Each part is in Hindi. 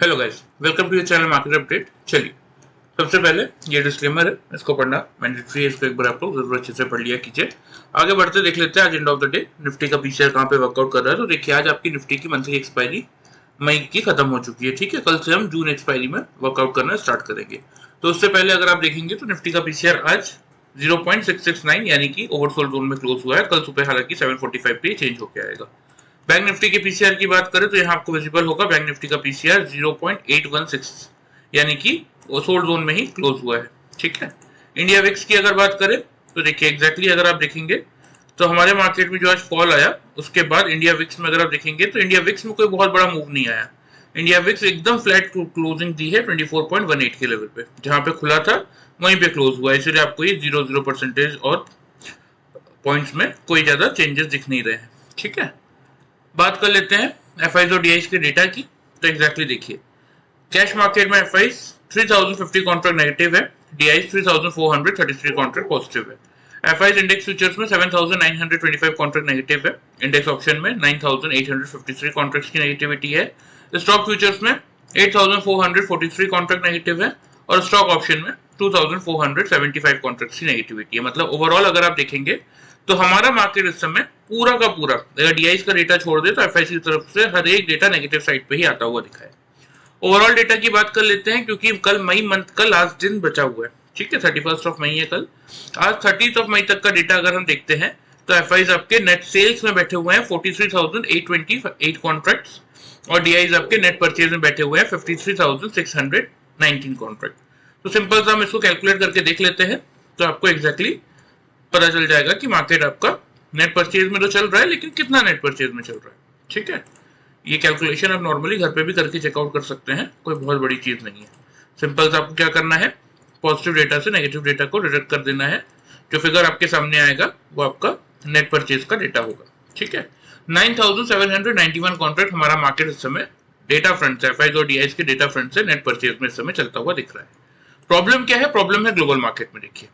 Hello guys, welcome to your channel market update. चलिए, सबसे पहले ये डिस्क्लेमर है, इसको पढ़ना मैंडेटरी है। इसको एक बार आप लोग जरूर अच्छे से पढ़ लिया कीजिए। आगे बढ़ते देख लेते हैं आज end of the day Nifty का पीसीआर कहाँ पे वर्कआउट कर रहा है। तो देखिए, आज आपकी निफ्टी की मंथली एक्सपायरी मई की खत्म हो चुकी है। ठीक है, कल से हम जून एक्सपायरी में वर्कआउट करना स्टार्ट करेंगे। तो उससे पहले अगर आप देखेंगे तो निफ्टी का पीसीआर आज 0.669 यानी कि ओवरसोल्ड जोन में क्लोज हुआ है। कल सुबह हालांकि 745 पे चेंज होकर आएगा। बैंक निफ्टी के पीसीआर की बात करें तो यहाँ आपको विजिबल होगा बैंक निफ्टी का पीसीआर 0.816 यानी कि वो सोल्ड जोन में ही क्लोज हुआ है। ठीक है, इंडिया विक्स की अगर बात करें तो देखिए एग्जैक्टली अगर आप देखेंगे तो हमारे मार्केट में जो आज फॉल आया उसके बाद इंडिया विक्स में अगर आप देखेंगे तो इंडिया विक्स में कोई बहुत बड़ा मूव नहीं आया। इंडिया विक्स एकदम फ्लैट क्लोजिंग दी है 24.18 के लेवल पे, जहां पे खुला था वहीं पे क्लोज हुआ है। इसलिए आपको ये 0.0% और पॉइंट्स में कोई ज्यादा चेंजेस दिख नहीं रहे हैं। ठीक है, बात कर लेते हैं एफआईज और डीआईज के डेटा की। तो एग्जैक्टली देखिए, कैश मार्केट में एफआईज 3050 कॉन्ट्रैक्ट नेगेटिव है, डीआईज 3433 कॉन्ट्रैक्ट पॉजिटिव है। एफआईज इंडेक्स फ्यूचर्स में 7925 कॉन्ट्रैक्ट नेगेटिव है, इंडेक्स ऑप्शन में 9853 कॉन्ट्रैक्ट्स की नेगेटिविटी है, स्टॉक फ्यूचर्स में 8443 कॉन्ट्रैक्ट नेगेटिव है और स्टॉक ऑप्शन में 2475 कॉन्ट्रैक्ट्स की नेगेटिविटी है। मतलब ओवरऑल अगर आप देखेंगे तो हमारा मार्केट इस समय पूरा का पूरा, अगर डीआईज का डेटा छोड़ दे तो एफआईसी की तरफ से हर एक डेटा नेगेटिव साइड पे ही आता हुआ दिखा है। ओवरऑल डेटा की बात कर लेते हैं क्योंकि कल मई मंथ का लास्ट दिन बचा हुआ है। ठीक है, 31 मई है कल। आज 30 मई तक का डेटा अगर हम देखते हैं तो एफआईज आपके नेट सेल्स में बैठे हुए हैं 43,828 कॉन्ट्रैक्ट्स और डीआईज आपके नेट परचेज में बैठे हुए हैं 53,619 कॉन्ट्रैक्ट। तो सिंपल सा हम इसको कैलकुलेट करके देख लेते हैं तो आपको एग्जैक्टली पता चल जाएगा कि मार्केट आपका नेट परचेज में तो चल रहा है, लेकिन कितना नेट परचेज में चल रहा है। ठीक है, ये कैलकुलेशन आप नॉर्मली घर पे भी करके चेकआउट कर सकते हैं, कोई बहुत बड़ी चीज नहीं है। सिंपल से आपको क्या करना है, पॉजिटिव डेटा से नेगेटिव डेटा को डिडक्ट कर देना है। जो फिगर आपके सामने आएगा वो आपका नेट परचेज का डेटा होगा। ठीक है, 9791 कॉन्ट्रैक्ट हमारा मार्केट इस समय डेटा फ्रंट से, एफआईज और डीआईज के डेटा फ्रंट से नेट परचेज में इस समय चलता हुआ दिख रहा है। प्रॉब्लम क्या है? प्रॉब्लम है ग्लोबल मार्केट में। देखिए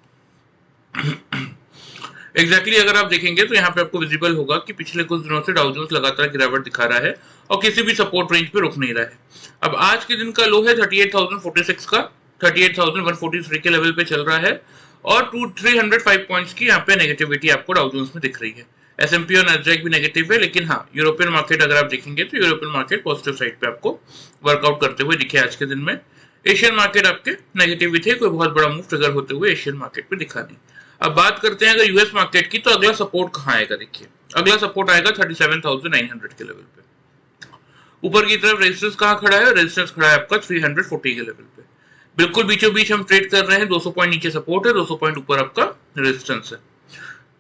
एग्जैक्टली अगर आप देखेंगे तो यहाँ पे आपको विजिबल होगा कि पिछले कुछ दिनों से डाउ जोन्स लगातार गिरावट दिखा रहा है और किसी भी सपोर्ट रेंज पे रुक नहीं रहा है। अब आज के दिन का लो है 38,046 का, 38,143 के लेवल पे चल रहा है और 305 पॉइंट्स की यहाँ पे नेगेटिविटी आपको डाउ जोन्स में दिख रही है। एसएमपी और नैस्डैक भी नेगेटिव है, लेकिन हाँ यूरोपियन मार्केट अगर आप देखेंगे तो यूरोपियन मार्केट पॉजिटिव साइड पे आपको वर्कआउट करते हुए दिखे आज के दिन में। एशियन मार्केट आपके नेगेटिव भी थे, कोई बहुत बड़ा मूव ट्रिगर होते हुए एशियन मार्केट पे दिखा नहीं। अब बात करते हैं अगर यूएस मार्केट की, तो अगला सपोर्ट कहाँ आएगा? देखिए अगला सपोर्ट आएगा 37,900 के लेवल पे। ऊपर की तरफ रेजिस्टेंस कहाँ खड़ा है? रेजिस्टेंस खड़ा है आपका 340 के लेवल पे। बिल्कुल बीचों बीच हम ट्रेड कर रहे हैं, 200 पॉइंट नीचे सपोर्ट है, 200 पॉइंट ऊपर आपका रेजिस्टेंस है।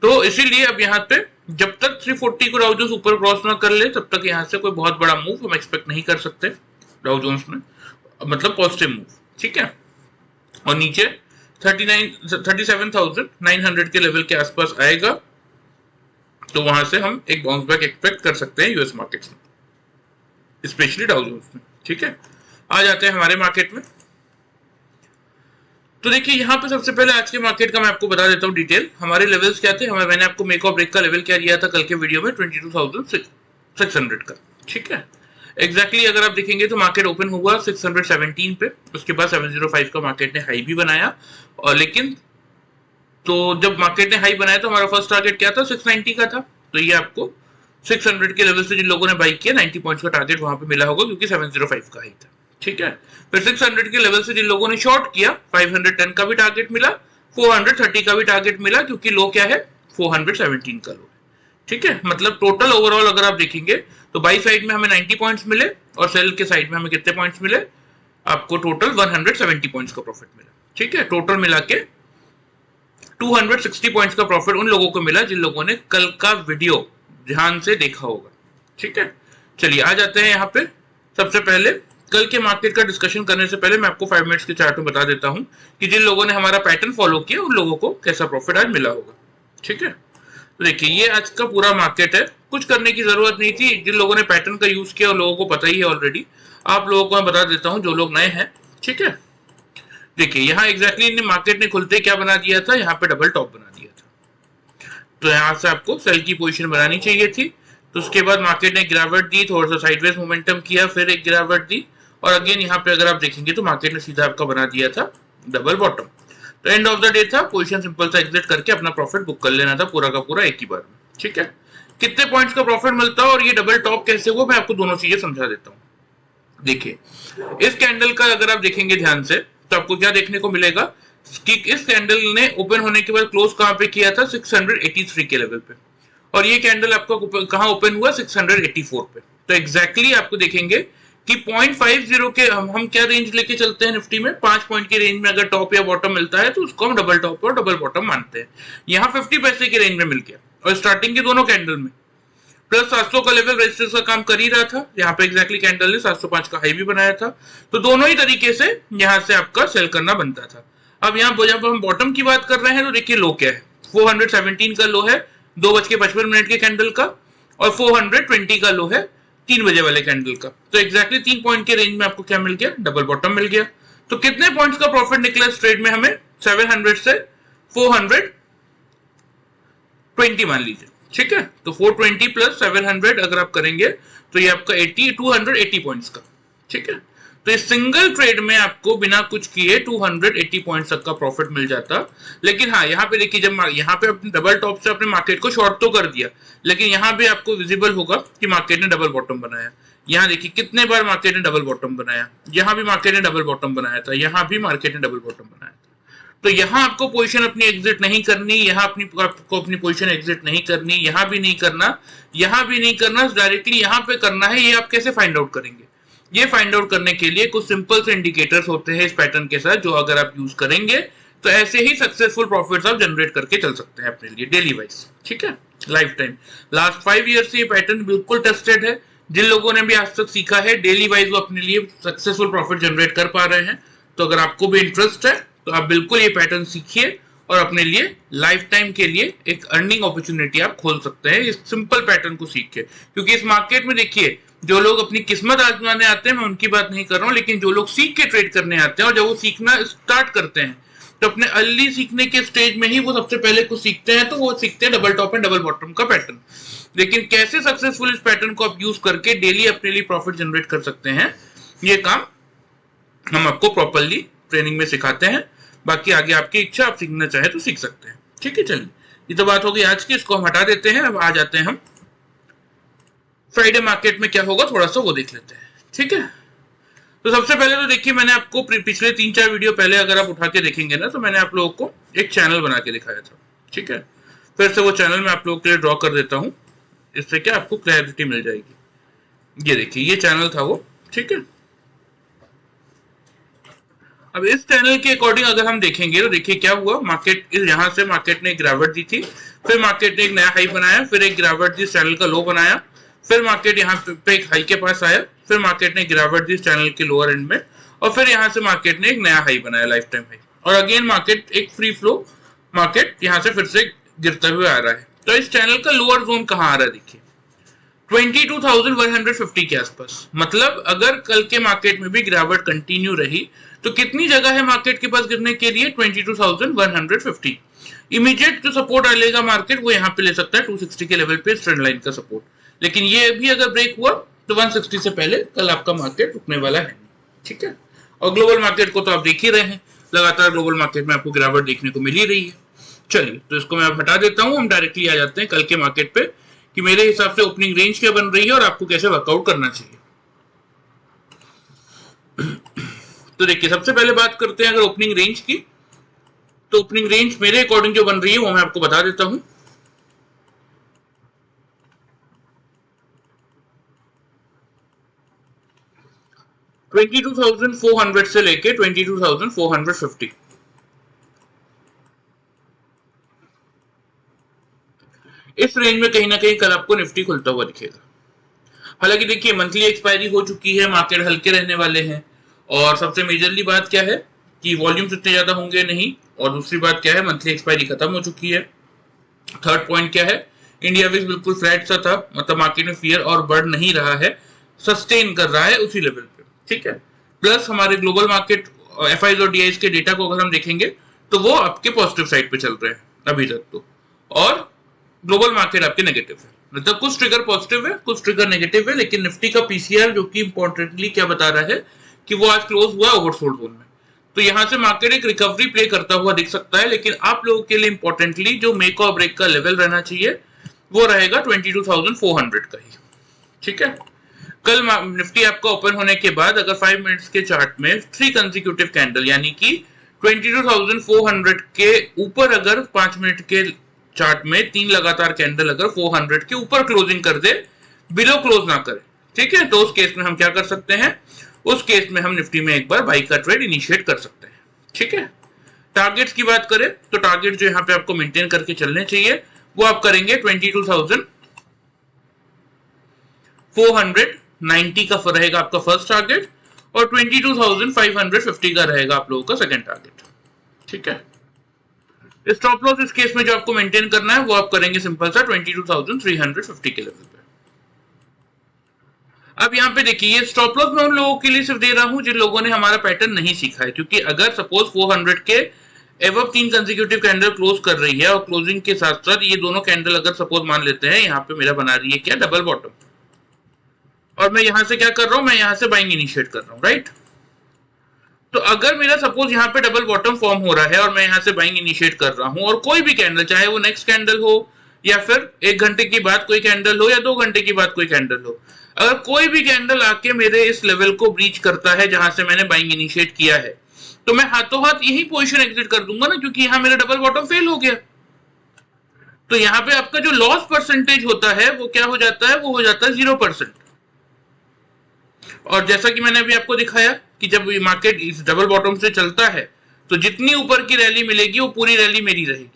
तो इसीलिए अब यहाँ पे जब तक 340 को डाउ जोन्स ऊपर क्रॉस ना कर ले तब तक यहाँ से कोई बहुत बड़ा मूव हम एक्सपेक्ट नहीं कर सकते डाउ जोन्स में, मतलब पॉजिटिव मूव। ठीक है, और नीचे 37,900 के लेवल के आसपास आएगा तो वहां से हम एक बाउंस बैक एक्सपेक्ट कर सकते हैं यूएस मार्केट्स में, स्पेशली डाउ जोन्स में। ठीक है, आ जाते हैं हमारे मार्केट में। तो देखिए यहाँ पे सबसे पहले आज के मार्केट का मैं आपको बता देता हूँ डिटेल। हमारे लेवल्स क्या थे, मैंने आपको मेक और ब्रेक का लेवल क्या दिया था कल के वीडियो में, 22,600 का। ठीक है, एग्जैक्टली अगर आप देखेंगे तो मार्केट ओपन हुआ 617 पे, उसके बाद 705 का मार्केट ने हाई भी बनाया। और लेकिन तो जब मार्केट ने हाई बनाया तो हमारा फर्स्ट टारगेट क्या था? 690 का था। तो ये आपको 600 के लेवल से जिन लोगों ने बाई किया 90 पॉइंट्स का टारगेट वहां पे मिला होगा, क्योंकि 705 का हाई था। ठीक है, फिर 600 के लेवल से जिन लोगों ने शॉर्ट किया 510 का भी टारगेट मिला, 430 का भी टारगेट मिला, क्योंकि लो क्या है? 417 का लो है। ठीक है, मतलब टोटल ओवरऑल अगर आप देखेंगे तो बाई साइड में हमें 90 पॉइंट्स मिले और सेल के साइड में हमें कितने पॉइंट्स मिले? आपको टोटल 170 पॉइंट्स का प्रॉफिट मिला। ठीक है, टोटल मिला के 260 पॉइंट्स का प्रॉफिट उन लोगों को मिला जिन लोगों ने कल का वीडियो ध्यान से देखा होगा। ठीक है, चलिए आ जाते हैं यहाँ पे। सबसे पहले कल के मार्केट का डिस्कशन करने से पहले मैं आपको 5 मिनट्स के चार्ट में बता देता हूं कि जिन लोगों ने हमारा पैटर्न फॉलो किया उन लोगों को कैसा प्रॉफिट आज मिला होगा। ठीक है, देखिए ये आज का पूरा मार्केट है, कुछ करने की जरूरत नहीं थी। जिन लोगों ने पैटर्न का यूज किया उन लोगों को पता ही है ऑलरेडी, आप लोगों को मैं बता देता हूं जो लोग नए हैं। ठीक है, देखिए यहाँ एग्जैक्टली मार्केट ने खुलते क्या बना दिया था? यहाँ पे डबल टॉप बना दिया था। तो यहाँ से आपको सेल की पोजीशन बनानी चाहिए थी। तो उसके बाद मार्केट ने गिरावट दी, थोड़ा सा साइडवेज मोमेंटम किया, फिर एक गिरावट दी और अगेन यहाँ पे अगर आप देखेंगे तो मार्केट ने सीधा आपका बना दिया था डबल बॉटम। तो एंड ऑफ द डे था, पोजीशन सिंपल सा एग्जिट करके अपना प्रॉफिट बुक कर लेना था पूरा का पूरा एक ही बार में। ठीक है, कितने पॉइंट्स का प्रॉफिट मिलता है और ये डबल टॉप कैसे हुआ, मैं आपको दोनों चीजें समझा देता हूँ। देखिए, इस कैंडल का अगर आप देखेंगे ध्यान से तो आपको क्या देखने को मिलेगा कि इस कैंडल ने ओपन होने के बाद क्लोज कहां पे किया था, 683 के लेवल पे, और ये कैंडल आपका कहां ओपन हुआ, 684 पे। तो एग्जैक्टली आपको देखेंगे कि 0.50 के हम क्या रेंज लेके चलते हैं निफ्टी में, 5 पॉइंट की रेंज में अगर टॉप या बॉटम मिलता है तो उसको हम डबल टॉप और डबल बॉटम मानते हैं। यहाँ 50 पैसे की रेंज में मिल गया और स्टार्टिंग के दोनों कैंडल में प्लस 700 का लेवल रेजिस्टेंस का काम कर ही रहा था। यहाँ पे एग्जैक्टली कैंडल ने 705 का हाई भी बनाया था। तो दोनों ही तरीके से यहाँ से आपका सेल करना बनता था। अब यहाँ जब हम बॉटम की बात कर रहे हैं तो देखिए लो क्या है, 417 का लो है 2:55 के कैंडल का, और 420 का लो है 3 बजे वाले कैंडल का। तो एग्जैक्टली 3 पॉइंट के रेंज में आपको क्या मिल गया, डबल बॉटम मिल गया। तो कितने पॉइंट्स का प्रॉफिट निकला इस ट्रेड में हमें, 700 से 420 मान लीजिए। ठीक है, तो 420 प्लस 700 अगर आप करेंगे तो ये आपका 280 पॉइंट्स का। ठीक है, तो इस सिंगल ट्रेड में आपको बिना कुछ किए 280 पॉइंट्स तक का प्रॉफिट मिल जाता। लेकिन हाँ, यहाँ पे देखिए, जब यहाँ पे अपने डबल टॉप से अपने मार्केट को शॉर्ट तो कर दिया, लेकिन यहाँ पे आपको विजिबल होगा कि मार्केट ने डबल बॉटम बनाया। यहाँ देखिए कितने बार मार्केट ने डबल बॉटम बनाया, यहाँ भी मार्केट ने डबल बॉटम बनाया था, यहाँ भी मार्केट ने डबल बॉटम बनाया था। तो यहाँ आपको पोजीशन अपनी एग्जिट नहीं करनी, यहाँ आपको अपनी पोजीशन एग्जिट नहीं करनी, यहाँ भी नहीं करना, यहाँ भी नहीं करना, डायरेक्टली यहाँ पे करना है। ये आप कैसे फाइंड आउट करेंगे, ये फाइंड आउट करने के लिए कुछ सिंपल से इंडिकेटर्स होते हैं इस पैटर्न के साथ, जो अगर आप यूज करेंगे तो ऐसे ही सक्सेसफुल प्रॉफिट्स आप जनरेट करके चल सकते हैं अपने लिए डेली वाइज। ठीक है, लाइफ टाइम, लास्ट 5 ईयर से ये पैटर्न बिल्कुल टेस्टेड है। जिन लोगों ने भी आज तक सीखा है डेली वाइज वो अपने लिए सक्सेसफुल प्रॉफिट जनरेट कर पा रहे हैं। तो अगर आपको भी इंटरेस्ट है तो आप बिल्कुल ये पैटर्न सीखिए और अपने लिए लाइफ टाइम के लिए एक अर्निंग अपॉर्चुनिटी आप खोल सकते हैं इस सिंपल पैटर्न को सीख के। क्योंकि इस मार्केट में देखिए, जो लोग अपनी किस्मत आजमाने आते हैं, मैं उनकी बात नहीं कर रहा हूँ, लेकिन जो लोग सीख के ट्रेड करने आते हैं और जब वो सीखना स्टार्ट करते हैं तो अपने अर्ली सीखने के स्टेज में ही वो सबसे पहले कुछ सीखते हैं, तो वो सीखते हैं double top and double bottom का पैटर्न। लेकिन कैसे सक्सेसफुल इस पैटर्न को आप यूज करके डेली अपने लिए प्रॉफिट जनरेट कर सकते हैं, ये काम हम आपको प्रॉपरली ट्रेनिंग में सिखाते हैं। बाकी आगे आपकी इच्छा, आप सीखना चाहे तो सीख सकते हैं। ठीक है, चलिए, ये तो बात हो गई आज की, इसको हम हटा देते हैं। अब आ जाते हैं हम फ्राइडे मार्केट में क्या होगा, थोड़ा सा वो देख लेते हैं। ठीक है, तो सबसे पहले तो देखिए, मैंने आपको पिछले 3-4 वीडियो पहले अगर आप उठा के देखेंगे ना, तो मैंने आप लोगों को एक चैनल बना के दिखाया था। ठीक है, फिर से वो चैनल मैं आप लोगों के लिए ड्रॉ कर देता हूं, इससे क्या आपको क्लैरिटी मिल जाएगी। ये देखिए, ये चैनल था वो। ठीक है, अब इस चैनल के अकॉर्डिंग अगर हम देखेंगे तो देखिए क्या हुआ, मार्केट यहाँ से मार्केट ने एक गिरावट दी थी, फिर मार्केट ने एक नया हाई बनाया, फिर एक गिरावट दी, चैनल का लो बनाया, फिर मार्केट यहाँ पे एक हाई के पास आया, फिर मार्केट ने गिरावट दी चैनल के लोअर एंड में, और फिर यहाँ से मार्केट ने एक नया हाई बनाया, लाइफ टाइम हाई, और अगेन मार्केट एक फ्री फ्लो मार्केट यहाँ से फिर से गिरते हुए आ रहा है। तो इस चैनल का लोअर जोन कहाँ आ रहा है, देखिए 22,150 के आसपास। मतलब अगर कल के मार्केट में भी गिरावट कंटिन्यू रही तो कितनी जगह है मार्केट के पास गिरने के लिए, 22,150। इमीडिएट जो सपोर्ट लेगा मार्केट वो यहाँ पे ले सकता है 260 के लेवल पे ट्रेंड लाइन का सपोर्ट। लेकिन ये भी अगर ब्रेक हुआ तो 160 से पहले कल आपका मार्केट रुकने वाला है। ठीक है, और ग्लोबल मार्केट को तो आप देख ही रहे हैं, लगातार ग्लोबल मार्केट में आपको गिरावट देखने को मिल ही रही है। चलिए, तो इसको मैं अब हटा देता हूँ, हम डायरेक्टली आ जाते हैं कल के मार्केट पे कि मेरे हिसाब से ओपनिंग रेंज क्या बन रही है और आपको कैसे वर्कआउट करना चाहिए। तो देखिए, सबसे पहले बात करते हैं अगर ओपनिंग रेंज की, तो ओपनिंग रेंज मेरे अकॉर्डिंग जो बन रही है वो मैं आपको बता देता हूं। $22,400 से लेके 22,450, इस रेंज में कहीं ना कहीं कल आपको निफ्टी खुलता हुआ दिखेगा। हालांकि देखिए, मंथली एक्सपायरी हो चुकी है, मार्केट हल्के रहने वाले हैं, और सबसे मेजरली बात क्या है कि वॉल्यूम्स इतने ज्यादा होंगे नहीं, और दूसरी बात क्या है, मंथली एक्सपायरी खत्म हो चुकी है। थर्ड पॉइंट क्या है, इंडिया विक्स बिल्कुल फ्लैट सा था, मतलब मार्केट में फियर और बढ़ नहीं रहा है, सस्टेन कर रहा है उसी लेवल पे। ठीक है, प्लस हमारे ग्लोबल मार्केट एफआईज और डीआईज के डेटा को अगर हम देखेंगे तो वो आपके पॉजिटिव साइड पे चल रहे हैं अभी तक तो, और ग्लोबल मार्केट आपके नेगेटिव है। मतलब कुछ ट्रिगर पॉजिटिव है, कुछ ट्रिगर नेगेटिव है, लेकिन निफ्टी का पीसीआर जो कि इंपॉर्टेंटली क्या बता रहा है कि वो आज क्लोज हुआ ओवरसोल्ड जोन में। तो यहां से मार्केट एक रिकवरी प्ले करता हुआ दिख सकता है, लेकिन आप लोगों के लिए इंपॉर्टेंटली जो मेक और ब्रेक का लेवल रहना चाहिए वो रहेगा 22,400 का ही। ठीक है, कल निफ्टी आपका ओपन होने के बाद अगर 5 मिनट्स के चार्ट में 3 कंसेक्यूटिव कैंडल यानी कि 22,400 के ऊपर अगर 5 मिनट के चार्ट में 3 लगातार कैंडल अगर 400 के ऊपर क्लोजिंग कर दे, बिलो क्लोज ना करे, ठीक है, तो उस केस में हम क्या कर सकते हैं, उस केस में हम निफ्टी में एक बार बाई का ट्रेड इनिशिएट कर सकते हैं। ठीक है, टारगेट्स की बात करें तो टारगेट जो यहाँ पे आपको मेंटेन करके चलने चाहिए वो आप करेंगे 22,490 का रहेगा आपका फर्स्ट टारगेट और 22,550 का रहेगा आप लोगों का सेकंड टारगेट। ठीक है, स्टॉप लॉस इस केस में जो आपको मेंटेन करना है वो आप करेंगे सिंपल सा 22,350 के लेवल पे। अब यहाँ पे देखिए ये स्टॉप लॉस मैं उन लोगों के लिए सिर्फ दे रहा हूं जिन लोगों ने हमारा पैटर्न नहीं सीखा है, क्योंकि अगर सपोज 400 के एवब 3 कंसेक्यूटिव कैंडल क्लोज कर रही है और क्लोजिंग के साथ साथ ये दोनों कैंडल अगर सपोज मान लेते हैं यहाँ पे मेरा बना रही है क्या डबल बॉटम, और मैं यहां से क्या कर रहा हूं, मैं यहां से बाइंग इनिशिएट कर रहा हूं, राइट। तो अगर मेरा सपोज यहाँ पे डबल बॉटम फॉर्म हो रहा है और मैं यहां से बाइंग इनिशिएट कर रहा हूं और कोई भी कैंडल चाहे वो नेक्स्ट कैंडल हो या फिर 1 घंटे की बाद कोई कैंडल हो या 2 घंटे की बाद कोई कैंडल हो, अगर कोई भी कैंडल आके मेरे इस लेवल को ब्रीच करता है जहां से मैंने बाइंग इनिशिएट किया है, तो मैं हाथों हाथ यही पोजीशन एग्जिट कर दूंगा ना, क्योंकि यहां मेरा डबल बॉटम फेल हो गया। तो यहां पे आपका जो लॉस परसेंटेज होता है वो क्या हो जाता है, वो हो जाता है 0%। और जैसा कि मैंने अभी आपको दिखाया कि जब ये मार्केट इस डबल बॉटम से चलता है तो जितनी ऊपर की रैली मिलेगी वो पूरी रैली मेरी रहेगी,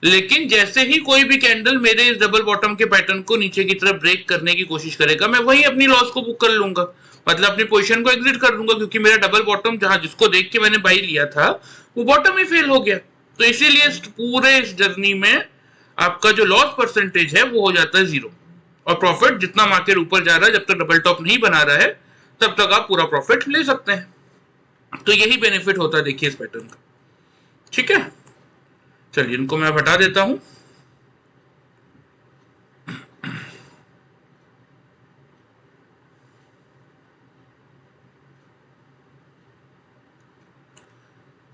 लेकिन जैसे ही कोई भी कैंडल मेरे इस डबल बॉटम के पैटर्न को नीचे की तरफ ब्रेक करने की कोशिश करेगा, मैं वही अपनी लॉस को बुक कर लूंगा, मतलब अपनी पोजीशन को एग्जिट कर दूंगा, क्योंकि मेरा डबल बॉटम जहां जिसको देख के मैंने बाई लिया था वो बॉटम ही फेल हो गया। तो इसीलिए पूरे इस जर्नी में आपका जो लॉस परसेंटेज है वो हो जाता है 0 और प्रॉफिट जितना मार्केट ऊपर जा रहा है जब तक डबल टॉप नहीं बना रहा है तब तक आप पूरा प्रॉफिट ले सकते हैं। तो यही बेनिफिट होता है देखिए इस पैटर्न का। ठीक है, चलिए इनको मैं हटा देता हूं।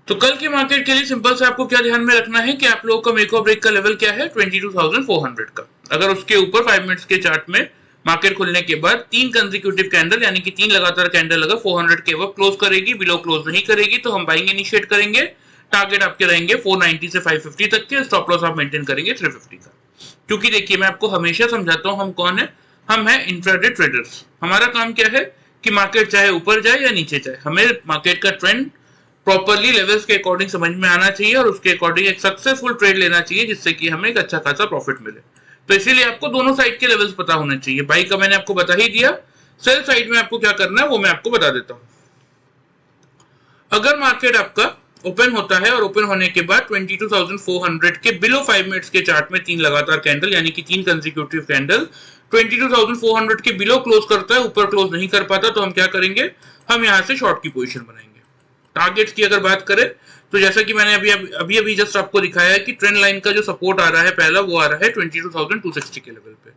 तो कल के मार्केट के लिए सिंपल से आपको क्या ध्यान में रखना है कि आप लोगों का मेक और ब्रेक का लेवल क्या है 22,400 का। अगर उसके ऊपर 5 मिनट्स के चार्ट में मार्केट खुलने के बाद 3 कंसेक्यूटिव कैंडल यानी कि 3 लगातार कैंडल अगर 400 के वक्त क्लोज करेगी, बिलो क्लोज नहीं करेगी, तो हम बाइंग इनिशिएट करेंगे। टारगेट आपके रहेंगे 490 से 550 तक के, स्टॉप लॉस आप मेंटेन करेंगे 350 का। क्योंकि देखिए मैं आपको हमेशा समझाता हूं हम कौन है, हम है इंट्राडे ट्रेडर्स। हमारा काम क्या है कि मार्केट चाहे ऊपर जाए या नीचे जाए, हमें मार्केट का ट्रेंड प्रॉपर्ली लेवल्स के अकॉर्डिंग समझ में आना चाहिए और उसके अकॉर्डिंग एक सक्सेसफुल ट्रेड लेना चाहिए जिससे कि हमें एक अच्छा खासा प्रॉफिट मिले। तो इसीलिए आपको दोनों साइड के लेवल्स पता होने चाहिए। बाई का मैंने आपको बता ही दिया, सेल साइड में आपको क्या करना है वो मैं आपको बता देता हूं। अगर मार्केट आपका ओपन होता है और ओपन होने के बाद 22,400 के बिलो 5 मिनट्स के चार्ट में 3 लगातार कैंडल यानी कि 3 कंसेक्यूटिव कैंडल 22,400 के बिलो क्लोज करता है, ऊपर क्लोज नहीं कर पाता, तो हम क्या करेंगे, हम यहां से शॉर्ट की पोजीशन बनाएंगे। टारगेट्स की अगर बात करें तो जैसा कि मैंने अभी जस्ट आपको दिखाया है कि ट्रेंड लाइन का जो सपोर्ट आ रहा है पहला वो आ रहा है 22,260 के लेवल पे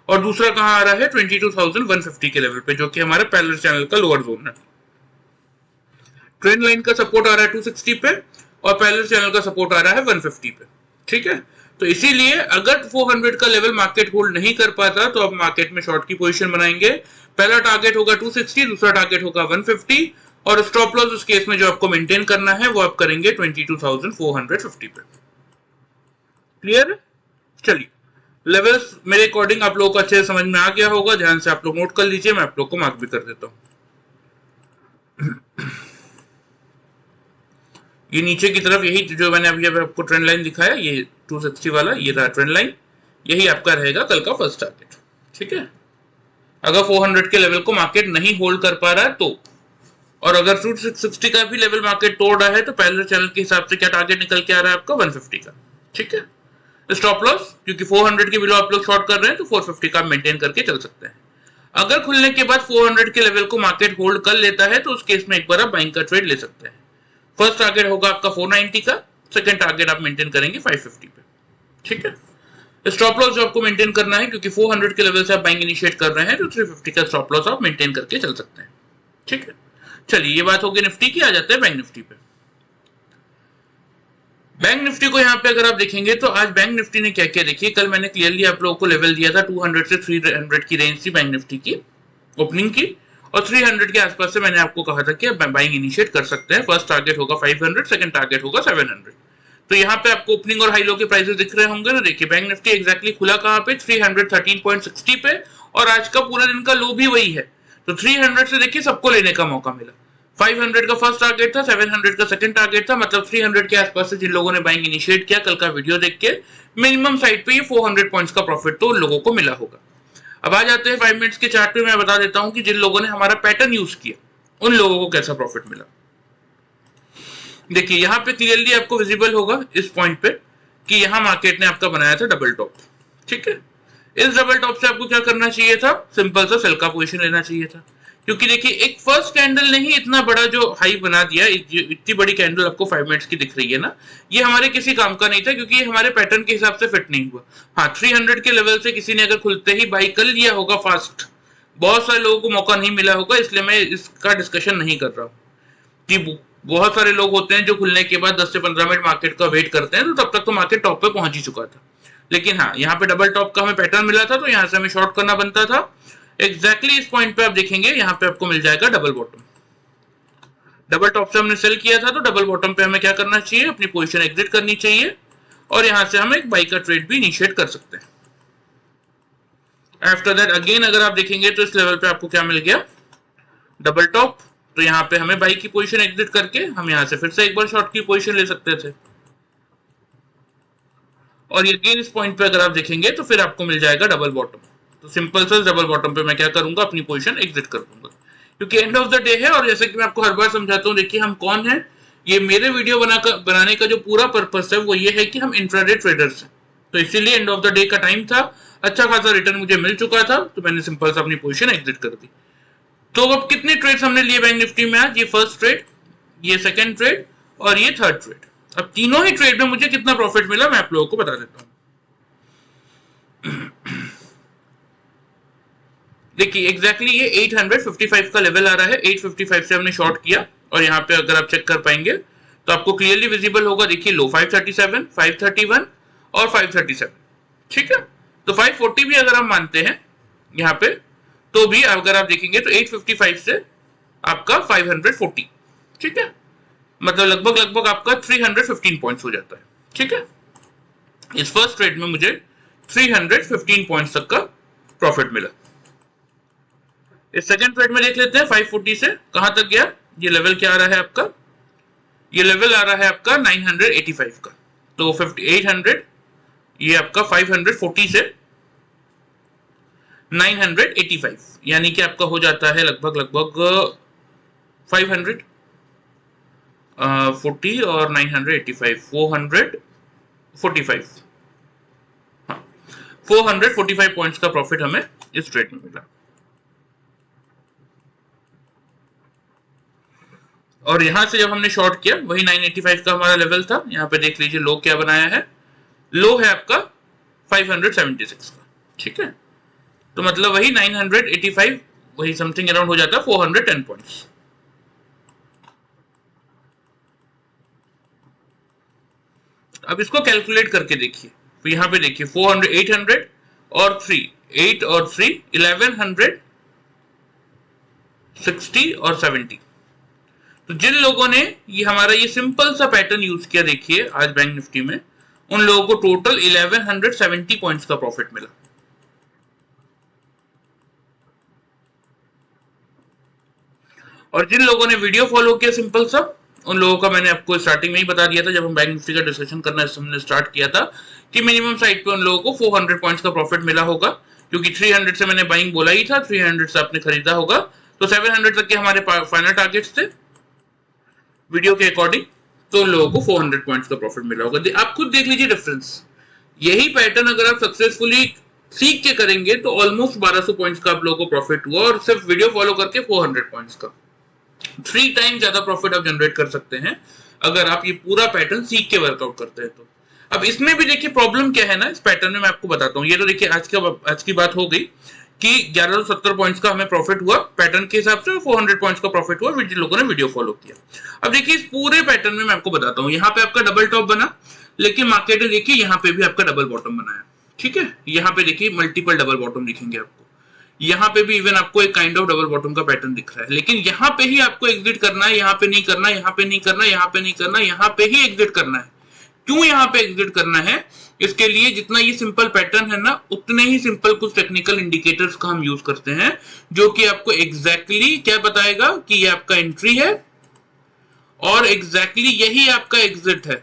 और दूसरा कहां आ रहा है 22,150 के लेवल पे, जो कि हमारा पैरेलल चैनल का लोअर जोन है। ट्रेंड लाइन का सपोर्ट आ रहा है 260 पे और पैरेलल चैनल का सपोर्ट आ रहा है 150 पे। ठीक है, तो इसीलिए अगर 400 का लेवल मार्केट होल्ड नहीं कर पाता तो अब मार्केट में शॉर्ट की पोजीशन बनाएंगे। पहला टारगेट होगा 260, दूसरा टारगेट होगा 150 और स्टॉप लॉस उस केस में जो आपको मेंटेन करना है वो आप करेंगे 22,450 पे। क्लियर है? चलिए लेवल्स मेरे अकॉर्डिंग आप लोगों को अच्छे से समझ में आ गया होगा, ध्यान से आप लोग नोट कर लीजिए, मैं आप लोग को मार्क भी कर देता हूं। ये नीचे की तरफ यही जो मैंने अभी आपको ट्रेंड लाइन दिखाया, ये 260 वाला ये रहा ट्रेंड लाइन, यही आपका रहेगा कल का फर्स्ट टारगेट। ठीक है, अगर 400 के लेवल को मार्केट नहीं होल्ड कर पा रहा है तो, और अगर 260 का भी लेवल मार्केट तोड़ रहा है तो पैरेलल चैनल के हिसाब से क्या टारगेट निकल के आ रहा है आपका 150 का। ठीक है, स्टॉप लॉस क्योंकि 400 के बिलो आप लोग शॉर्ट कर रहे हैं तो 450 का मेंटेन करके चल सकते हैं। अगर खुलने के बाद 400 के लेवल को मार्केट होल्ड कर लेता है तो उस केस में एक बार आप बाइंग का ट्रेड ले सकते हैं। फर्स्ट टारगेट होगा आपका 490 का, सेकंड टारगेट आप मेंटेन करेंगे 550 पे। ठीक है, स्टॉप लॉस जो आपको मेंटेन करना है क्योंकि 400 के लेवल से आप बाइंग इनिशिएट कर रहे हैं तो 350 का स्टॉप लॉस आप मेंटेन करके चल सकते हैं। ठीक है, चलिए ये बात होगी निफ्टी की, आ जाते हैं बैंक निफ्टी पे। बैंक निफ्टी को यहाँ पे अगर आप देखेंगे तो आज बैंक निफ्टी ने क्या किया, देखिए कल मैंने क्लियरली आप लोगों को लेवल दिया था 200 से 300 की रेंज थी बैंक निफ्टी की ओपनिंग की, और 300 के आसपास से मैंने आपको कहा था कि आप बाइंग इनिशिएट कर सकते हैं। फर्स्ट टारगेट होगा 500, सेकंड टारगेट होगा 700। तो यहाँ पे आपको ओपनिंग और हाई लो के प्राइसेस दिख रहे होंगे ना। देखिए बैंक निफ्टी एग्जैक्टली खुला कहाँ पे, 313.60 पे, और आज का पूरे दिन का लो भी वही है। तो 300 से देखिए सबको लेने का मौका मिला। 500 का फर्स्ट टारगेट था, 700 का सेकंड टारगेट था, मतलब 300 के आसपास से जिन लोगों ने बाइंग इनिशिएट किया कल का वीडियो देख के, मिनिमम साइड पे ये 400 पॉइंट्स का प्रॉफिट तो उन लोगों को मिला होगा। अब आ जाते हैं 5 मिनट्स के चार्ट पे, मैं बता देता हूं कि जिन लोगों ने हमारा पैटर्न यूज किया उन लोगों को कैसा प्रॉफिट मिला। देखिए यहाँ पे क्लियरली आपको विजिबल होगा इस पॉइंट पे कि यहाँ मार्केट ने आपका बनाया था डबल टॉप। ठीक है, इस डबल टॉप से आपको क्या करना चाहिए था, सिंपल सा सेल का पोजीशन लेना चाहिए था, क्योंकि देखिए एक फर्स्ट कैंडल ने ही इतना बड़ा जो हाई बना दिया, इतनी बड़ी कैंडल आपको 5 मिनट्स की दिख रही है ना, ये हमारे किसी काम का नहीं था, क्योंकि ये हमारे पैटर्न के हिसाब से फिट नहीं हुआ। हाँ 300 के लेवल से किसी ने अगर खुलते ही बाई कर लिया होगा फास्ट, बहुत सारे लोगों को मौका नहीं मिला होगा, इसलिए मैं इसका डिस्कशन नहीं कर रहा हूँ कि बहुत सारे लोग होते हैं जो खुलने के बाद 10 से 15 मिनट मार्केट का वेट करते हैं, तो तब तक तो मार्केट टॉप पे पहुंच ही चुका था। लेकिन हाँ यहाँ पे डबल टॉप का हमें पैटर्न मिला था, तो यहाँ से हमें शॉर्ट करना बनता था। एग्जैक्टली इस पॉइंट पे आप देखेंगे यहाँ पे आपको मिल जाएगा डबल बॉटम। डबल टॉप से हमने सेल किया था, तो डबल बॉटम पे हमें क्या करना चाहिए, अपनी पोजीशन एग्जिट करनी चाहिए, और यहां से हम एक बाई का ट्रेड भी इनिशिएट कर सकते हैं। आफ्टर दैट अगेन अगर आप देखेंगे तो इस लेवल पे आपको क्या मिल गया, डबल टॉप। तो यहाँ पे हमें बाई की पोजीशन एग्जिट करके हम यहाँ से फिर से एक बार शॉर्ट की पोजीशन ले सकते थे, और अगेन इस पॉइंट पे अगर आप देखेंगे तो फिर आपको मिल जाएगा डबल बॉटम। तो सिंपल सा डबल बॉटम पे मैं क्या करूंगा, अपनी पोजीशन एग्जिट कर दूंगा, क्योंकि एंड ऑफ द डे है। और जैसे कि मैं आपको हर बार समझाता हूँ, देखिए हम कौन है, ये मेरे वीडियो बनाने का जो पूरा पर्पस है वो ये है कि हम इंट्राडे ट्रेडर्स हैं। तो इसीलिए एंड ऑफ द डे का टाइम था, अच्छा खासा रिटर्न मुझे मिल चुका था, तो मैंने सिंपल सा अपनी पोजीशन एग्जिट कर दी। तो अब कितने ट्रेड्स हमने लिए बैंक निफ्टी में आज, ये फर्स्ट ट्रेड, ये सेकंड ट्रेड और ये थर्ड ट्रेड। अब तीनों ही ट्रेड में मुझे कितना प्रॉफिट मिला मैं आप लोगों को बता देता हूँ। देखिए एग्जैक्टली ये 855 का लेवल आ रहा है, 855 से हमने शॉर्ट किया, और यहाँ पे अगर आप चेक कर पाएंगे तो आपको क्लियरली विजिबल होगा। देखिए लो 537, 531 और 537। ठीक है, तो 540 भी अगर हम मानते हैं यहाँ पे, तो भी अगर आप देखेंगे तो 855 से आपका 540। ठीक है, मतलब लगभग आपका 315 पॉइंट्स हो जाता है। ठीक है, इस फर्स्ट ट्रेड में मुझे 315 पॉइंट्स तक का प्रॉफिट मिला। इस सेकंड ट्रेड में देख लेते हैं 540 से कहां तक गया, ये लेवल क्या आ रहा है आपका, ये लेवल आ रहा है आपका 985 का। तो 800 ये आपका 540 से 985, यानी कि आपका हो जाता है लगभग 500 40 और 985 445, हाँ 445 पॉइंट्स का प्रॉफिट हमें इस ट्रेड में मिला। और यहां से जब हमने शॉर्ट किया वही 985 का हमारा लेवल था। यहाँ पे देख लीजिए लो क्या बनाया है, लो है आपका 576 का। ठीक है, तो मतलब वही 985 वही समथिंग अराउंड हो जाता है 410 पॉइंट्स। अब इसको कैलकुलेट करके देखिए, तो यहाँ पे देखिए 400 800 और 3 8 और 3 1100 60 और 70। तो जिन लोगों ने ये हमारा ये सिंपल सा पैटर्न यूज किया, देखिए आज बैंक निफ्टी में, उन लोगों को टोटल 1170 पॉइंट्स का प्रॉफिट मिला। और जिन लोगों ने वीडियो फॉलो किया सिंपल सा, उन लोगों का मैंने आपको स्टार्टिंग में ही बता दिया था जब हम बैंक निफ्टी का डिस्कशन करना हमने स्टार्ट किया था, कि मिनिमम साइड पे उन लोगों को 400 पॉइंट्स का प्रॉफिट मिला होगा, क्योंकि 300 से मैंने बाइंग बोला ही था, 300 से आपने खरीदा होगा, तो 700 तक के हमारे फाइनल टारगेट्स थे वीडियो के अकॉर्डिंग, तो उन लोगों को 400 पॉइंट्स का प्रॉफिट मिला होगा। आप खुद देख लीजिए डिफरेंस। यही पैटर्न अगर आप सक्सेसफुली सीख के करेंगे तो ऑलमोस्ट 1200 पॉइंट्स का आप लोगों को प्रॉफिट हुआ, और सिर्फ वीडियो फॉलो करके 400 पॉइंट्स का 3 टाइम ज्यादा प्रॉफिट आप जनरेट कर सकते हैं अगर आप ये पूरा पैटर्न सीख के वर्कआउट करते हैं तो। अब इसमें भी देखिए प्रॉब्लम क्या है ना, इस पैटर्न में मैं आपको बताता हूँ। ये तो देखिए आज की बात हो गई कि 1170 पॉइंट्स का हमें प्रॉफिट हुआ पैटर्न के हिसाब से, 400 पॉइंट्स का प्रॉफिट हुआ जिन लोगों ने वीडियो फॉलो किया। अब देखिए इस पूरे पैटर्न में मैं आपको बताता हूं, यहाँ पे आपका डबल टॉप बना, लेकिन मार्केट ने देखिए यहाँ पे भी आपका डबल बॉटम बनाया, ठीक है। यहाँ पे देखिए मल्टीपल डबल बॉटम दिखेंगे आपको, यहाँ पे भी इवन आपको एक काइंड ऑफ डबल बॉटम का पैटर्न दिख रहा है, लेकिन यहाँ पे ही आपको एग्जिट करना है, यहाँ पे नहीं करना, यहाँ पे नहीं करना, यहाँ पे नहीं करना, यहाँ पे ही एग्जिट करना है। क्यों यहाँ पे एग्जिट करना है? इसके लिए जितना ये सिंपल पैटर्न है ना, उतने ही सिंपल कुछ टेक्निकल इंडिकेटर्स का हम यूज करते हैं, जो कि आपको एग्जैक्टली क्या बताएगा कि ये आपका एंट्री है और एग्जैक्टली यही आपका एग्जिट है।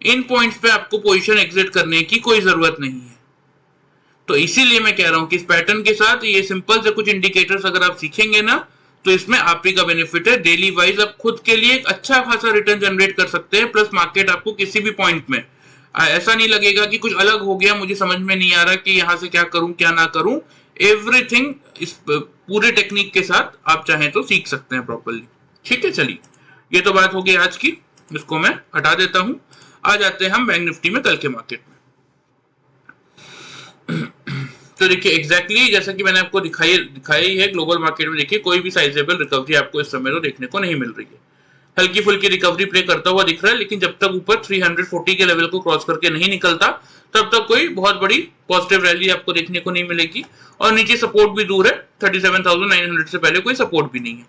इन पॉइंट्स पे आपको पोजीशन एग्जिट करने की कोई जरूरत नहीं है। तो इसीलिए मैं कह रहा हूं कि इस पैटर्न के साथ ये सिंपल से कुछ इंडिकेटर्स अगर आप सीखेंगे ना, तो इसमें आप ही का बेनिफिट है। डेली वाइज आप खुद के लिए एक अच्छा खासा रिटर्न जनरेट कर सकते हैं, प्लस मार्केट आपको किसी भी पॉइंट में ऐसा नहीं लगेगा कि कुछ अलग हो गया, मुझे समझ में नहीं आ रहा कि यहां से क्या करूं क्या ना करूं। एवरीथिंग इस पूरे टेक्निक के साथ आप चाहें तो सीख सकते हैं प्रॉपरली, ठीक है। चलिए ये तो बात हो गई आज की, इसको मैं हटा देता हूं। आ जाते हैं हम बैंक निफ्टी में कल के मार्केट में। तो देखिए एग्जैक्टली जैसा कि मैंने आपको दिखाई है, ग्लोबल मार्केट में देखिए कोई भी साइजेबल रिकवरी आपको इस समय तो देखने को नहीं मिल रही है। हल्की फुल्की रिकवरी प्ले करता हुआ दिख रहा है, लेकिन जब तक ऊपर 340 के लेवल को क्रॉस करके नहीं निकलता, तब तक कोई बहुत बड़ी पॉजिटिव रैली आपको देखने को नहीं मिलेगी। और नीचे सपोर्ट भी दूर है, 37,900 से पहले कोई सपोर्ट भी नहीं है।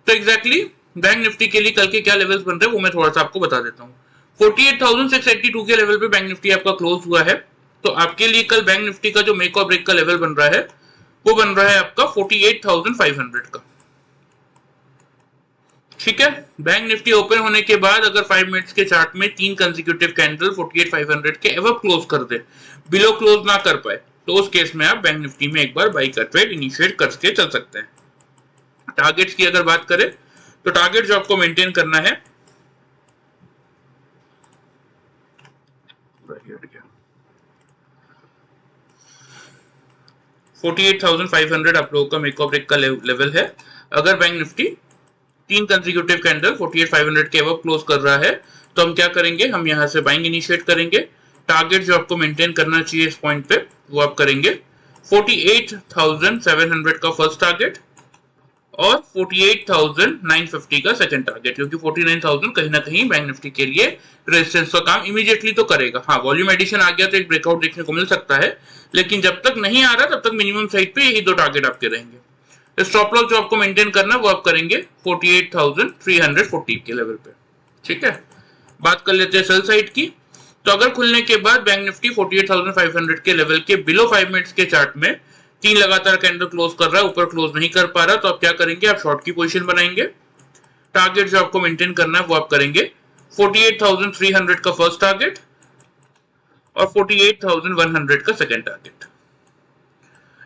तो एग्जैक्टली बैंक निफ्टी के लिए कल के क्या लेवल्स बन रहे हैं वो मैं थोड़ा सा आपको बता देता हूँ। 48,682 के लेवल पे बैंक निफ्टी आपका क्लोज हुआ है। तो आपके लिए कल बैंक निफ्टी का जो मेक और ब्रेक का लेवल बन रहा है, वो बन रहा है आपका 48,500 का, ठीक है। बैंक निफ्टी ओपन होने के बाद अगर 5 मिनट्स के चार्ट में 3 कंसेक्यूटिव कैंडल 48,500 के एवं क्लोज कर दे, बिलो क्लोज ना कर पाए, तो उस केस में आप बैंक निफ्टी में एक बार बाई का ट्रेड इनिशिएट करके चल सकते हैं। टारगेट्स की अगर बात करें तो टारगेट जो आपको मेंटेन करना है, 48,500 आप लोगों का मेक और ब्रेक का लेवल है। अगर बैंक निफ्टी 3 कंसेक्यूटिव कैंडल 48,500 के अब क्लोज कर रहा है, तो हम क्या करेंगे, हम यहां से बाइंग इनिशिएट करेंगे। टारगेट जो आपको मेंटेन करना चाहिए इस पॉइंट पे, वो आप करेंगे 48,700 का फर्स्ट टारगेट और 48,950 का सेकंड टारगेट, क्योंकि 49,000 कहीं ना कहीं बैंक निफ्टी के लिए रेजिस्टेंस का काम इमीडिएटली तो करेगा। हाँ, वॉल्यूम एडिशन आ गया तो एक ब्रेकआउट देखने को मिल सकता है, लेकिन जब तक नहीं आ रहा तब तक मिनिमम साइड पे यही 2 टारगेट आपके रहेंगे। स्टॉप लॉस जो आपको मेंटेन करना है वो आप करेंगे 48,340 के लेवल पे, ठीक है। बात कर लेते हैं सेल साइड की। तो अगर खुलने के बाद बैंक निफ्टी 48,500 के लेवल के बिलो 5 मिनट्स के चार्ट में 3 लगातार कैंडल क्लोज कर रहा है, ऊपर क्लोज नहीं कर पा रहा, तो आप क्या करेंगे, आप शॉर्ट की पोजीशन बनाएंगे। टारगेट जो आपको मेंटेन करना है वो आप करेंगे 48,300 का फर्स्ट टारगेट और 48,100 का सेकंड टारगेट।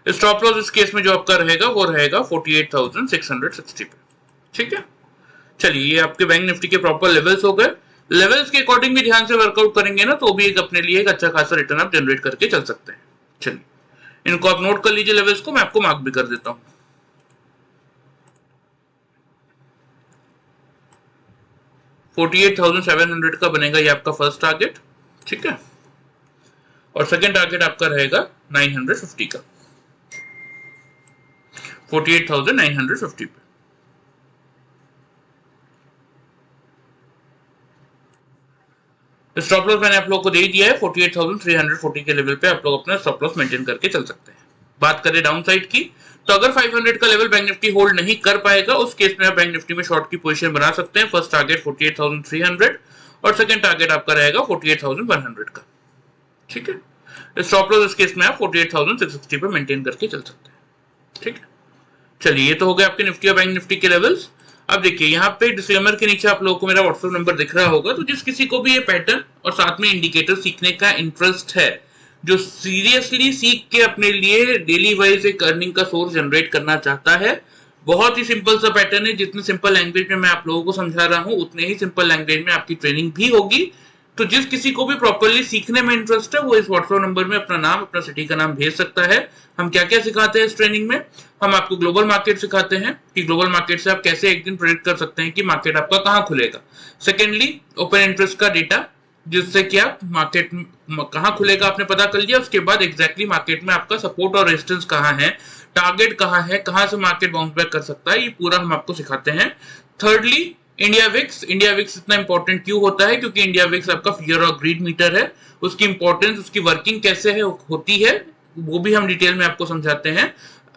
स्टॉप लॉस इस केस में जो आपका रहेगा वो रहेगा 48,660 पे, ठीक है। चलिए ये आपके बैंक निफ्टी के प्रॉपर लेवल्स हो गए। लेवल्स के अकॉर्डिंग भी ध्यान से वर्कआउट करेंगे ना, तो भी एक अपने लिए एक अच्छा खासा रिटर्न आप जनरेट करके चल सकते हैं। चलिए इनको आप नोट कर लीजिए, लेवल्स को मैं आपको मार्क भी कर देता हूं। 48,700 का बनेगा ये आपका फर्स्ट टारगेट, ठीक है। और सेकंड टारगेट आपका रहेगा 950 का, 48,950 पे। स्टॉप लॉस मैंने आप लोगों को दे दिया है, 48,340 के लेवल पे आप लोग अपना स्टॉप लॉस मेंटेन करके चल सकते हैं। बात करें डाउन साइड की, तो अगर 500 का लेवल बैंक निफ्टी होल्ड नहीं कर पाएगा, उस केस में आप बैंक निफ्टी में शॉर्ट की पोजीशन बना सकते हैं। फर्स्ट टारगेट 48,300 और सेकंड टारगेट आपका रहेगा 48,100 का, ठीक है। स्टॉप लॉस इस केस में आप 48,660 पे मेंटेन करके चल सकते हैं, ठीक है। चलिए ये तो हो गया आपके निफ्टी और बैंक निफ्टी के लेवल्स। अब देखिए यहाँ पे डिस्क्लेमर के नीचे आप लोगों को मेरा व्हाट्सएप नंबर दिख रहा होगा, तो जिस किसी को भी ये पैटर्न और साथ में इंडिकेटर सीखने का इंटरेस्ट है, जो सीरियसली सीख के अपने लिए डेली वाइज एक अर्निंग का सोर्स जनरेट करना चाहता है, बहुत ही सिंपल सा पैटर्न है। जितने सिंपल लैंग्वेज में मैं आप लोगों को समझा रहा हूँ, उतने ही सिंपल लैंग्वेज में आपकी ट्रेनिंग भी होगी। तो जिस किसी को भी प्रॉपर्ली सीखने में इंटरेस्ट है, वो इस व्हाट्सएप नंबर में अपना नाम, अपना सिटी का नाम भेज सकता है। हम क्या क्या सिखाते हैं इस ट्रेनिंग में, हम आपको ग्लोबल मार्केट सिखाते हैं कि ग्लोबल मार्केट से आप कैसे एक दिन प्रेडिक्ट कर सकते हैं कि मार्केट आपका कहां खुलेगा। सेकेंडली ओपन इंटरेस्ट का डेटा, जिससे कि आप मार्केट कहाँ खुलेगा आपने पता कर लिया। उसके बाद एग्जैक्टली मार्केट में आपका सपोर्ट और रेजिस्टेंस कहाँ है, टारगेट कहाँ है, कहाँ से मार्केट बाउंस बैक कर सकता है, ये पूरा हम आपको सिखाते हैं। Thirdly India VIX. India VIX इतना इंपॉर्टेंट क्यों होता है, क्योंकि इंडिया विक्स आपका फियर और ग्रीड मीटर है। उसकी इंपॉर्टेंस, उसकी वर्किंग कैसे है होती है, वो भी हम डिटेल में आपको समझाते हैं।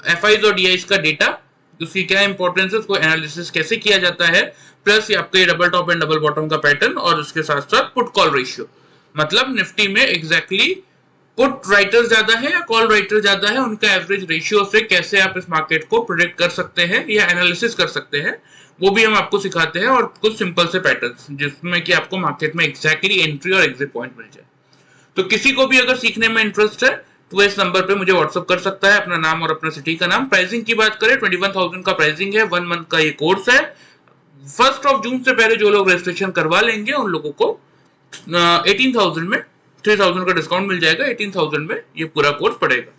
एफआईज और डीआईज का डेटा, उसकी क्या इंपॉर्टेंस है, उसको एनालिसिस कैसे किया जाता है, प्लस आपके double top and double bottom का पैटर्न, और उसके साथ साथ पुट कॉल रेशियो। मतलब निफ्टी में एग्जैक्टली पुट राइटर ज्यादा है या कॉल राइटर ज्यादा है, उनका एवरेज रेशियो से कैसे आप इस मार्केट को प्रोडिक्ट कर सकते हैं या एनालिसिस कर सकते हैं, वो भी हम आपको सिखाते हैं। और कुछ सिंपल से पैटर्न्स जिसमें कि आपको मार्केट में एग्जैक्टली एंट्री और एग्जिट पॉइंट मिल जाए। तो किसी को भी अगर सीखने में इंटरेस्ट है तो इस नंबर पे मुझे व्हाट्सअप कर सकता है, अपना नाम और अपना सिटी का नाम। प्राइसिंग की बात करें 21,000 का प्राइसिंग है, 1 मंथ का ये कोर्स है। 1 जून से पहले जो लोग रजिस्ट्रेशन करवा लेंगे उन लोगों को 18,000 में 3,000 का डिस्काउंट मिल जाएगा। 18,000 में ये पूरा कोर्स पड़ेगा।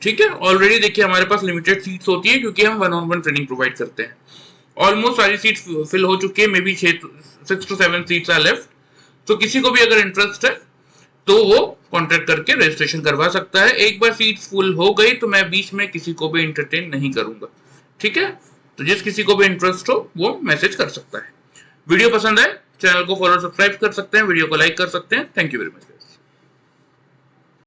ठीक है, ऑलरेडी देखिए हमारे पास लिमिटेड सीट्स होती है क्योंकि हम 1-on-1 ट्रेनिंग प्रोवाइड करते हैं। ऑलमोस्ट सारी सीट्स फिल हो चुकी है, maybe 6 to 7 seats are left. तो किसी को भी अगर इंटरेस्ट है तो वो कॉन्टेक्ट करके रजिस्ट्रेशन करवा सकता है। एक बार सीट फुल हो गई तो मैं बीच में किसी को भी एंटरटेन नहीं करूंगा। ठीक है, तो जिस किसी को भी इंटरेस्ट हो वो मैसेज कर सकता है। वीडियो पसंद आए चैनल को फॉलो सब्सक्राइब कर सकते हैं, वीडियो को लाइक कर सकते हैं। Thank you very much.